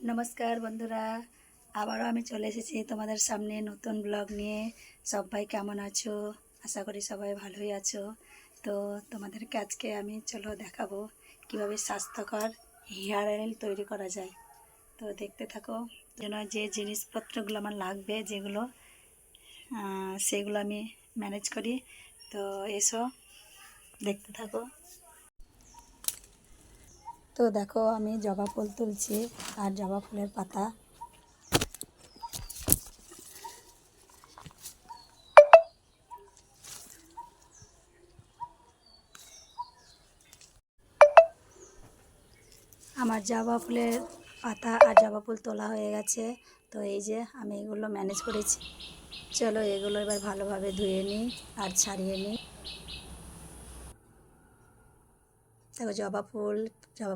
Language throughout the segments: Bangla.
নমস্কার বন্ধুরা, আবারও আমি চলে এসেছি তোমাদের সামনে নতুন ব্লগ নিয়ে। সবাই কেমন আছো? আশা করি সবাই ভালোই আছো। তো তোমাদেরকে আজকে আমি দেখাবো কিভাবে স্বাস্থ্যকর হেয়ার অয়েল তৈরি করা যায়। তো দেখতে থাকো। যেন যে জিনিসপত্রগুলো আমার লাগবে, যেগুলো সেগুলো আমি ম্যানেজ করি। তো এসো দেখতে থাকো। তো দেখো, আমি জবা ফুল তুলছি আর জবা ফুলের পাতা। আমার জবা ফুলের পাতা আর জবা ফুল তোলা হয়ে গেছে। তো এই যে আমি এগুলো ম্যানেজ করেছি। চলো এগুলো এবার ভালোভাবে ধুয়ে নিই আর ছাড়িয়ে নিই। দেখো, জবা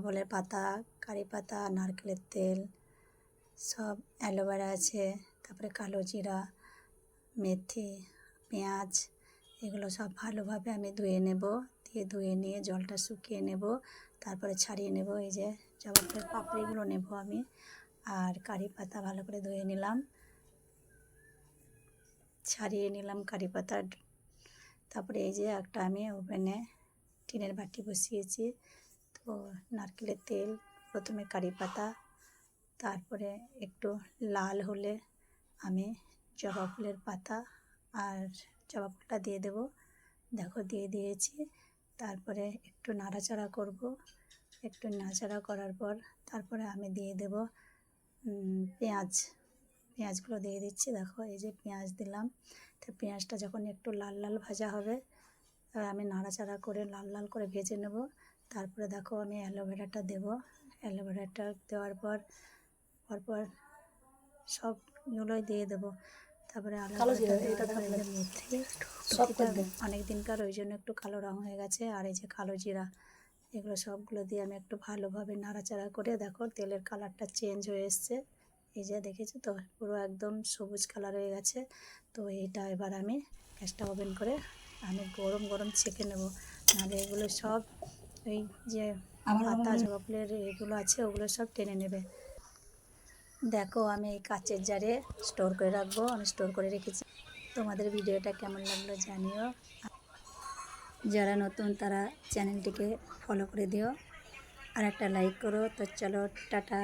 ফুলের পাতা, কারি পাতা, নারকেলের তেল, সব অ্যালোভেরা আছে, তারপরে কালো জিরা, মেথি, পেঁয়াজ, এগুলো সব ভালোভাবে আমি ধুয়ে নিয়ে জলটা শুকিয়ে নেব, তারপরে ছাড়িয়ে নেব। এই যে জবা ফুলের পাপড়িগুলো নেব আমি, আর কারি পাতা ভালো করে ধুয়ে নিলাম, ছাড়িয়ে নিলাম কারি পাতা। তারপরে এই যে একটা আমি ওভেনে টিনের বাটি বসিয়েছি। তো নারকেলের তেল, প্রথমে কারি পাতা, তারপরে একটু লাল হলে আমি জবা ফুলের পাতা আর জবা ফুলটা দিয়ে দেব। দেখো দিয়ে দিয়েছি। তারপরে একটু নাড়াচাড়া করব। একটু নাড়াচাড়া করার পর তারপরে আমি দিয়ে দেব পেঁয়াজগুলো দিয়ে দিচ্ছি। দেখো এই যে পেঁয়াজ দিলাম। তো পেঁয়াজটা যখন একটু লাল লাল ভাজা হবে, আমি নাড়াচাড়া করে লাল লাল করে ভেজে নেব। তারপরে দেখো আমি অ্যালোভেরাটা দেব। অ্যালোভেরাটা দেওয়ার পরপর সবগুলোই দিয়ে দেবো। তারপরে মেথিটা অনেক দিনকার, ওই জন্য একটু কালো রঙ হয়ে গেছে। আর এই যে কালো জিরা, এগুলো সবগুলো দিয়ে আমি একটু ভালোভাবে নাড়াচাড়া করে, দেখো তেলের কালারটা চেঞ্জ হয়ে এসছে। এই যে দেখেছো তো, পুরো একদম সবুজ কালার হয়ে গেছে। তো এইটা এবার আমি গ্যাসটা ওপেন করে আমি গরম গরম ছেঁকে নেব, নাহলে এগুলো সব এই যে পাতা জবা ফুলের এগুলো আছে ওগুলো সব টেনে নেবে। দেখো আমি এই কাচের জারে স্টোর করে রাখবো, আমি স্টোর করে রেখেছি। তোমাদের ভিডিওটা কেমন লাগলো জানিও। যারা নতুন তারা চ্যানেলটিকে ফলো করে দিও আর একটা লাইক করো। তো চলো টাটা।